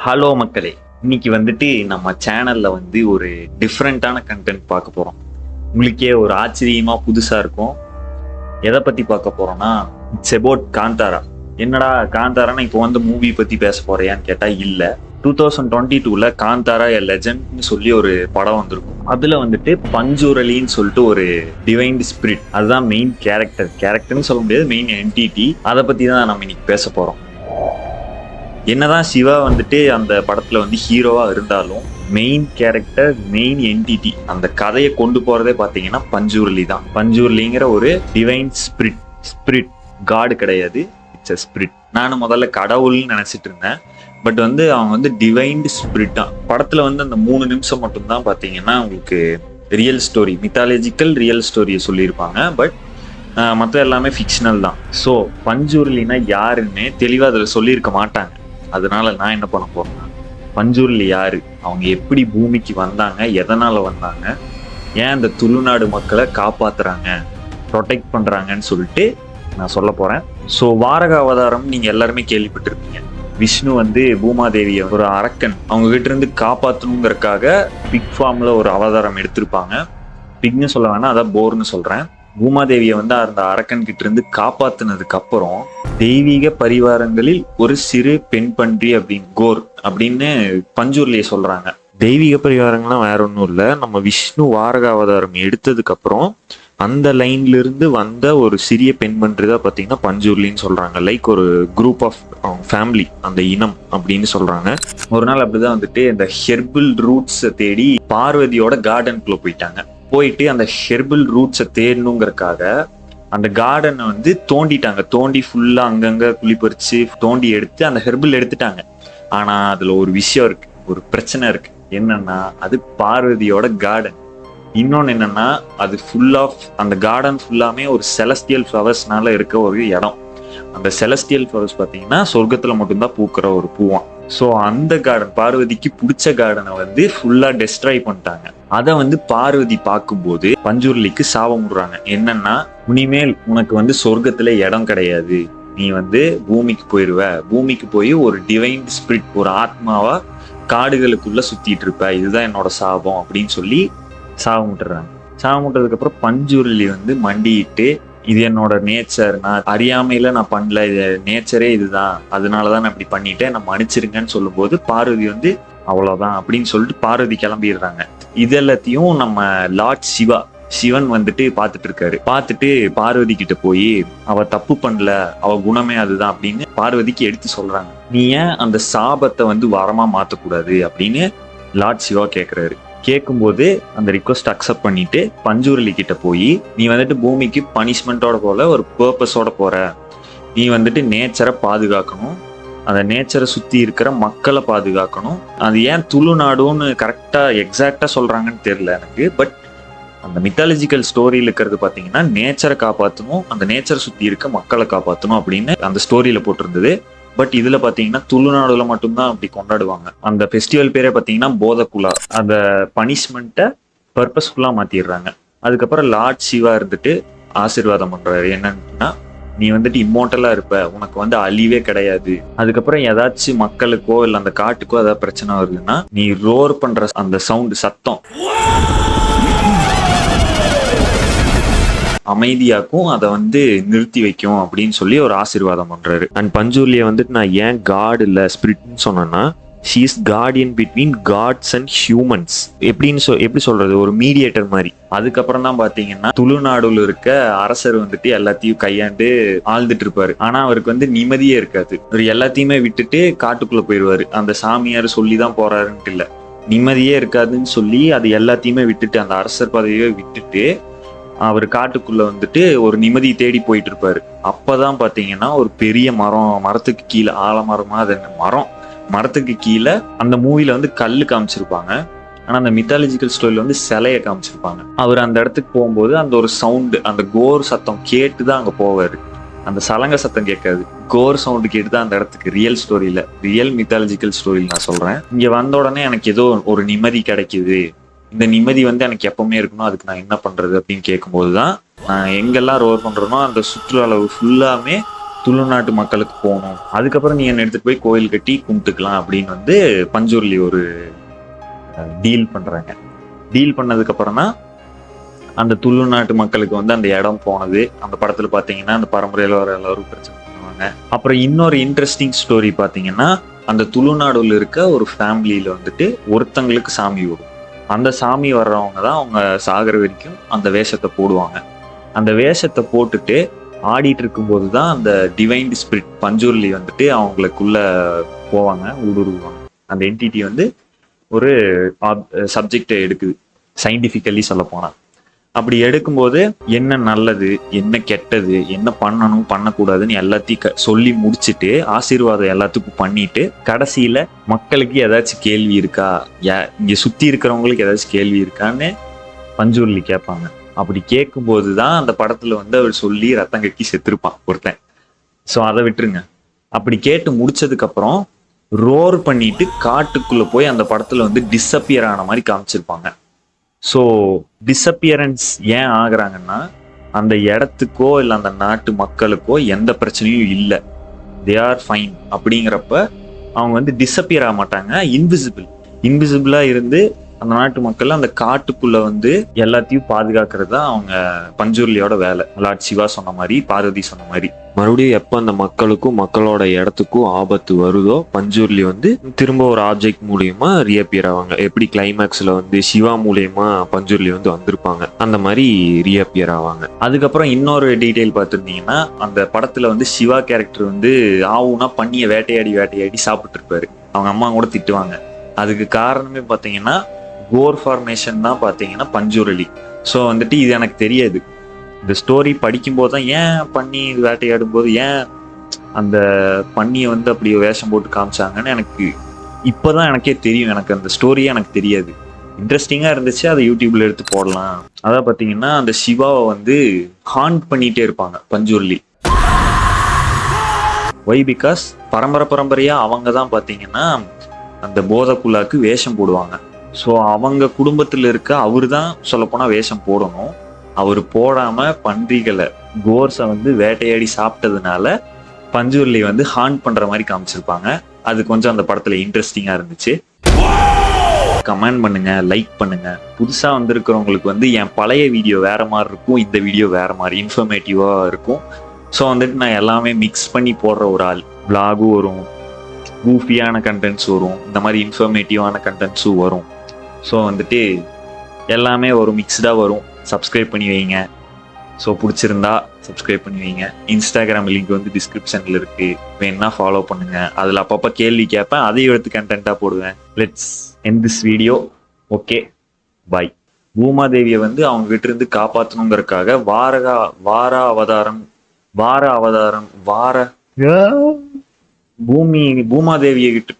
Hello மக்களே, இன்னைக்கு வந்துட்டு நம்ம சேனல்ல வந்து ஒரு டிஃப்ரெண்டான கண்டென்ட் பார்க்க போறோம். உங்களுக்கே ஒரு ஆச்சரியமா புதுசா இருக்கும். எதை பத்தி பார்க்க போறோம்னா, இட்ஸ் அபவுட் காந்தாரா. என்னடா காந்தாரானா இப்போ வந்து மூவி பத்தி பேச போறியான்னு கேட்டா இல்ல. 2022ல காந்தாரா எ லெஜண்ட்னு சொல்லி ஒரு படம் வந்திருக்கும். அதுல வந்துட்டு பஞ்சூரலின்னு சொல்லிட்டு ஒரு டிவைன் ஸ்பிரிட், அதுதான் மெயின் கேரக்டர்னு சொல்ல முடியாது, மெயின் என்டிட்டி. அதை பத்தி தான் நம்ம இன்னைக்கு பேச போறோம். என்னதான் சிவா வந்துட்டு அந்த படத்துல வந்து ஹீரோவா இருந்தாலும் மெயின் கேரக்டர், மெயின் என்டிட்டி, அந்த கதையை கொண்டு போறதே பாத்தீங்கன்னா பஞ்சூர்லி தான். பஞ்சூர்லிங்கிற ஒரு டிவைன் ஸ்பிரிட் காடு கிடையாது, இட்ஸ் அ ஸ்பிரிட். நானும் முதல்ல கடவுள்னு நினைச்சிட்டு இருந்தேன். பட் வந்து அவங்க வந்து டிவைன் ஸ்பிரிட் தான். படத்துல வந்து அந்த 3 நிமிஷம் மட்டும்தான் பாத்தீங்கன்னா உங்களுக்கு ரியல் ஸ்டோரி, மித்தாலஜிக்கல் ரியல் ஸ்டோரியை சொல்லியிருப்பாங்க. பட் மற்ற எல்லாமே ஃபிக்ஷனல் தான். ஸோ பஞ்சூர்லினா யாருன்னு தெளிவாக அதில் சொல்லியிருக்க மாட்டாங்க. அதனால நான் என்ன பண்ண போறேன்னா, பஞ்சூர்லி யாரு, அவங்க எப்படி பூமிக்கு வந்தாங்க, எதனால வந்தாங்க, ஏன் இந்த துளுநாடு மக்களை காப்பாத்துறாங்க, ப்ரொடெக்ட் பண்றாங்கன்னு சொல்லிட்டு நான் சொல்ல போறேன். ஸோ வாரக அவதாரம் நீங்க எல்லாருமே கேள்விப்பட்டிருப்பீங்க. விஷ்ணு வந்து பூமாதேவியை ஒரு அரக்கன் அவங்க கிட்ட இருந்து காப்பாற்றணுங்கிறதுக்காக பிக் ஃபார்ம்ல ஒரு அவதாரம் எடுத்திருப்பாங்க. பிக்னு சொல்ல வேணா, அதான் போர்னு சொல்றேன். பூமாதேவியை வந்து அந்த அரக்கன் கிட்ட இருந்து காப்பாத்தினதுக்கு அப்புறம் தெய்வீக பரிவாரங்களில் ஒரு சிறு பெண் பன்றி அப்படின்னு கோர் அப்படின்னு பஞ்சூர்லியை சொல்றாங்க. தெய்வீக பரிவாரங்கள்லாம் வேற ஒன்றும் இல்லை, நம்ம விஷ்ணு வாரக அவதாரம் எடுத்ததுக்கு அப்புறம் அந்த லைன்ல இருந்து வந்த ஒரு சிறிய பெண் பன்றி தான் பார்த்தீங்கன்னா பஞ்சூர்லின்னு சொல்றாங்க. லைக் ஒரு குரூப் ஆஃப் ஃபேமிலி, அந்த இனம் அப்படின்னு சொல்றாங்க. ஒரு நாள் அப்படிதான் வந்துட்டு இந்த ஹெர்பல் ரூட்ஸை தேடி பார்வதியோட கார்டனுக்குள்ள போயிட்டு அந்த ஹெர்பல் ரூட்ஸை தேடணுங்கிறதுக்காக அந்த கார்டனை வந்து தோண்டிட்டாங்க. தோண்டி ஃபுல்லா அங்கங்க குழி பறிச்சு தோண்டி எடுத்து அந்த ஹெர்பல் எடுத்துட்டாங்க. ஆனா அதுல ஒரு விஷயம் இருக்கு, ஒரு பிரச்சனை இருக்கு. என்னன்னா, அது பார்வதியோட கார்டன். இன்னொன்னு என்னன்னா, அது ஃபுல் ஆஃப், அந்த கார்டன் ஃபுல்லாமே ஒரு செலஸ்டியல் ஃப்ளவர்ஸ்னால இருக்க ஒரு இடம். அந்த செலஸ்டியல் ஃப்ளவர்ஸ் பார்த்தீங்கன்னா சொர்க்கத்துல மட்டும்தான் பூக்கிற ஒரு பூவான். ஸோ அந்த கார்டன், பார்வதிக்கு பிடிச்ச கார்டனை வந்து ஃபுல்லா டெஸ்ட்ராய் பண்ணிட்டாங்க. அதை வந்து பார்வதி பார்க்கும்போது பஞ்சூர்லிக்கு சாபம் விடுறாங்க. என்னன்னா, இனிமேல் உனக்கு வந்து சொர்க்கத்துல இடம் கிடையாது, நீ வந்து பூமிக்கு போயிருவ, பூமிக்கு போய் ஒரு டிவைன் ஸ்பிரிட், ஒரு ஆத்மாவா காடுகளுக்குள்ள சுத்திட்டு இருப்ப, இதுதான் என்னோட சாபம் அப்படின்னு சொல்லி சாபம் விட்டுறாங்க. சாபம் விட்டதுக்கு அப்புறம் பஞ்சூர்லி வந்து மண்டிட்டு, இது என்னோட நேச்சர், நான் அறியாமையில நான் பண்ணல, இது நேச்சரே இதுதான், அதனாலதான் நான் இப்படி பண்ணிட்டேன், நான் மன்னிச்சிருங்கன்னு சொல்லும் போது பார்வதி வந்து அவ்வளவுதான் அப்படின்னு சொல்லிட்டு பார்வதி கிளம்பிடுறாங்க. இது எல்லாத்தையும் நம்ம லார்ட் சிவன் வந்துட்டு பார்த்துட்டு இருக்காரு. பார்த்துட்டு பார்வதி கிட்ட போய், அவ தப்பு பண்ணல, அவ குணமே அதுதான் அப்படின்னு பார்வதிக்கு எடுத்து சொல்றாங்க. நீ ஏன் அந்த சாபத்தை வந்து வரமா மாத்தக்கூடாது அப்படின்னு லார்ட் சிவா கேட்கிறாரு. கேட்கும்போது அந்த ரிக்வஸ்ட் அக்செப்ட் பண்ணிட்டு பஞ்சூர்லி கிட்ட போய், நீ வந்துட்டு பூமிக்கு பனிஷ்மெண்டோட போல, ஒரு பர்பஸோட போற, நீ வந்துட்டு நேச்சரை பாதுகாக்கணும், அந்த நேச்சரை சுத்தி இருக்கிற மக்களை பாதுகாக்கணும். அது ஏன் துளுநாடுன்னு கரெக்டா எக்ஸாக்டா சொல்றாங்கன்னு தெரியல எனக்கு. பட் அந்த மித்தாலஜிக்கல் ஸ்டோரியில இருக்கிறது பாத்தீங்கன்னா, நேச்சரை காப்பாற்றணும், அந்த நேச்சரை சுத்தி இருக்க மக்களை காப்பாற்றணும் அப்படின்னு அந்த ஸ்டோரியில போட்டிருந்தது. பட் இதுல பாத்தீங்கன்னா துளுநாடுல மட்டும்தான் அப்படி கொண்டாடுவாங்க. அந்த ஃபெஸ்டிவல் பேரே பாத்தீங்கன்னா போதகுலா. அந்த பனிஷ்மெண்ட்டை பர்பஸ்ஃபுல்லா மாத்திடுறாங்க. அதுக்கப்புறம் லார்ட் சிவா இருந்துட்டு ஆசீர்வாதம் பண்றாரு. என்னன்னா, நீ வந்துட்டு இம்மோர்டலா இருப்ப, உனக்கு வந்து அழிவே கிடையாது. அதுக்கப்புறம் ஏதாச்சும் மக்களுக்கோ இல்ல அந்த காட்டுக்கோ ஏதாவது பிரச்சனை வருதுன்னா, நீ ரோர் பண்ற அந்த சத்தம் அமைதியாக்கும், அதை வந்து நிறுத்தி வைக்கும் அப்படின்னு சொல்லி ஒரு ஆசீர்வாதம் பண்றாரு. அண்ட் பஞ்சூர்லியை வந்துட்டு நான் ஏன் காட் இல்ல ஸ்பிரிட்னு சொன்னேன்னா, she is guardian between gods and humans. எப்படி சொல்றது, ஒரு மீடியேட்டர் மாதிரி. அதுக்கப்புறம் தான் பாத்தீங்கன்னா துளுநாடுல இருக்க அரசர் வந்துட்டு எல்லாத்தையும் கையாண்டு ஆழ்ந்துட்டு இருப்பாரு. ஆனா அவருக்கு வந்து நிம்மதியே இருக்காது. அவர் எல்லாத்தையுமே விட்டுட்டு காட்டுக்குள்ள போயிடுவாரு. அந்த சாமியார் சொல்லிதான் போறாருன்ட்டு இல்ல, நிம்மதியே இருக்காதுன்னு சொல்லி அது எல்லாத்தையுமே விட்டுட்டு, அந்த அரசர் பதவியை விட்டுட்டு அவர் காட்டுக்குள்ள வந்துட்டு ஒரு நிம்மதி தேடி போயிட்டு இருப்பாரு. அப்பதான் பாத்தீங்கன்னா ஒரு பெரிய மரத்துக்கு கீழே, ஆலமரமா அது மரத்துக்கு கீழே அந்த மூவில வந்து கல்லு காமிச்சிருப்பாங்க. ஆனா அந்த மித்தாலஜிக்கல் ஸ்டோரியில வந்து சிலைய காமிச்சிருப்பாங்க. அவர் அந்த இடத்துக்கு போகும்போது அந்த ஒரு சவுண்டு, அந்த கோர் சத்தம் கேட்டுதான் அங்க போவாரு. அந்த சலங்க சத்தம் கேட்காது, கோர் சவுண்டு கேட்டுதான் அந்த இடத்துக்கு. ரியல் மித்தாலஜிக்கல் ஸ்டோரியில நான் சொல்றேன். இங்க வந்த உடனே எனக்கு ஏதோ ஒரு நிம்மதி கிடைக்குது, இந்த நிம்மதி வந்து எனக்கு எப்பவுமே இருக்கணும், அதுக்கு நான் என்ன பண்றது அப்படின்னு கேட்கும்போதுதான் நான் எங்கெல்லாம் ரோர் பண்றேனோ அந்த சுற்று அளவு ஃபுல்லாமே துளுநாட்டு மக்களுக்கு போகணும், அதுக்கப்புறம் நீ என்ன எடுத்துட்டு போய் கோயில் கட்டி கும்பிட்டுக்கலாம் அப்படின்னு வந்து பஞ்சூர்லி ஒரு டீல் பண்றாங்க. டீல் பண்ணதுக்கு அப்புறம் தான் அந்த துளுநாட்டு மக்களுக்கு வந்து அந்த இடம் போனது. அந்த படத்துல பாத்தீங்கன்னா அந்த பரம்பரையில வர எல்லாரும் பிரச்சனை பண்ணுவாங்க. அப்புறம் இன்னொரு இன்ட்ரெஸ்டிங் ஸ்டோரி பாத்தீங்கன்னா, அந்த துளுநாடுல இருக்க ஒரு ஃபேமிலியில வந்துட்டு ஒருத்தங்களுக்கு சாமி வரும். அந்த சாமி வர்றவங்க தான் அவங்க சாகர வரைக்கும் அந்த வேஷத்தை போடுவாங்க. அந்த வேஷத்தை போட்டுட்டு ஆடிட்டு இருக்கும்போது தான் அந்த டிவைன் ஸ்பிரிட் பஞ்சூர்லி வந்துட்டு அவங்களுக்குள்ள போவாங்க, ஊடுருவாங்க. அந்த என்டிட்டி வந்து ஒரு சப்ஜெக்டை எடுக்குது, சயின்டிபிக்கலி சொல்ல போனா. அப்படி எடுக்கும்போது என்ன நல்லது, என்ன கெட்டது, என்ன பண்ணணும் பண்ணக்கூடாதுன்னு எல்லாத்தையும் சொல்லி முடிச்சுட்டு ஆசீர்வாதம் எல்லாத்துக்கும் பண்ணிட்டு கடைசியில மக்களுக்கு ஏதாச்சும் கேள்வி இருக்கா, இங்க சுத்தி இருக்கிறவங்களுக்கு ஏதாச்சும் கேள்வி இருக்கான்னு பஞ்சூர்லி கேட்பாங்க. அப்படி கேட்கும்போது தான் அந்த படத்துல வந்து அவர் சொல்லி ரத்தம் கக்கி செத்துருப்பான் ஒருத்தன். ஸோ அதை விட்டுருங்க. அப்படி கேட்டு முடிச்சதுக்கு அப்புறம் ரோர் பண்ணிட்டு காட்டுக்குள்ள போய் அந்த படத்துல வந்து டிஸப்பியர் ஆன மாதிரி காமிச்சிருப்பாங்க. ஸோ டிஸப்பியரன்ஸ் ஏன் ஆகுறாங்கன்னா, அந்த இடத்துக்கோ இல்லை அந்த நாட்டு மக்களுக்கோ எந்த பிரச்சனையும் இல்லை, தே ஆர் ஃபைன் அப்படிங்கிறப்ப அவங்க வந்து டிஸப்பியர் ஆக மாட்டாங்க, இன்விசிபிளா இருந்து அந்த நாட்டு மக்கள் அந்த காட்டுக்குள்ள வந்து எல்லாத்தையும் பாதுகாக்கிறது தான் அவங்க பஞ்சூர்லியோட வேலை. லார்ட் சிவா சொன்ன மாதிரி, பார்வதி சொன்ன மாதிரி, மறுபடியும் எப்போ அந்த மக்களுக்கும் மக்களோட இடத்துக்கும் ஆபத்து வருதோ பஞ்சூர்லி வந்து திரும்ப ஒரு ஆப்ஜெக்ட் மூலியமா ரீஅப்பியர் ஆவாங்க. எப்படி கிளைமேக்ஸ்ல வந்து சிவா மூலியமா பஞ்சூர்லி வந்து வந்திருப்பாங்க, அந்த மாதிரி ரீஅப்பியர் ஆவாங்க. அதுக்கப்புறம் இன்னொரு டீடைல் பார்த்துருந்தீங்கன்னா, அந்த படத்துல வந்து சிவா கேரக்டர் வந்து ஆவுனா பண்ணிய வேட்டையாடி சாப்பிட்டு இருப்பாரு. அவங்க அம்மா கூட திட்டுவாங்க. அதுக்கு காரணமே பார்த்தீங்கன்னா கோர் ஃபார்மேஷன் தான் பார்த்தீங்கன்னா பஞ்சூரலி. ஸோ வந்துட்டு இது எனக்கு தெரியாது. இந்த ஸ்டோரி படிக்கும்போது தான் ஏன் பண்ணி வேட்டையாடும் போது ஏன் அந்த பண்ணியை வந்து அப்படி வேஷம் போட்டு காமிச்சாங்கன்னு எனக்கு இப்போதான் எனக்கே தெரியும். எனக்கு அந்த ஸ்டோரியே எனக்கு தெரியாது. இன்ட்ரெஸ்டிங்காக இருந்துச்சு, அதை யூடியூப்ல எடுத்து போடலாம். அதான் பார்த்தீங்கன்னா அந்த சிவாவை வந்து ஹாண்ட் பண்ணிட்டே இருப்பாங்க பஞ்சூர்லி. ஒய் பிகாஸ் பரம்பரையா அவங்க தான் பார்த்தீங்கன்னா அந்த போதைக்குள்ளாக்கு வேஷம் போடுவாங்க. ஸோ அவங்க குடும்பத்தில் இருக்க அவரு தான் சொல்லப்போனால் வேஷம் போடணும். அவர் போடாம பன்றிகளை கோர்ஸை வந்து வேட்டையாடி சாப்பிட்டதுனால பஞ்சூர்லி வந்து ஹாண்ட் பண்ற மாதிரி காமிச்சிருப்பாங்க. அது கொஞ்சம் அந்த படத்துல இன்ட்ரெஸ்டிங்கா இருந்துச்சு. கமெண்ட் பண்ணுங்க, லைக் பண்ணுங்க. புதுசா வந்திருக்கிறவங்களுக்கு வந்து என் பழைய வீடியோ வேற மாதிரி இருக்கும், இந்த வீடியோ வேற மாதிரி இன்ஃபர்மேட்டிவா இருக்கும். ஸோ வந்துட்டு நான் எல்லாமே மிக்ஸ் பண்ணி போடுற ஒரு ஆள். விளாகும் வரும், கூஃபியான கண்டென்ட்ஸ் வரும், இந்த மாதிரி இன்ஃபர்மேட்டிவான கண்டென்ட்ஸும் வரும். ஸோ வந்துட்டு எல்லாமே ஒரு மிக்ஸ்டாக வரும். சப்ஸ்கிரைப் பண்ணி வைங்க. ஸோ பிடிச்சிருந்தா சப்ஸ்கிரைப் பண்ணி வைங்க. இன்ஸ்டாகிராம் லிங்க் வந்து டிஸ்கிரிப்ஷனில் இருக்கு, வேணா ஃபாலோ பண்ணுங்க. அதில் அப்பப்போ கேள்வி கேட்பேன், அதையும் எடுத்து கண்டென்ட்டாக போடுவேன். Let's end this video. Okay, bye. பூமாதேவியை வந்து அவங்க கிட்ட இருந்து காப்பாற்றணுங்கிறதுக்காக பூமாதேவியை கிட்ட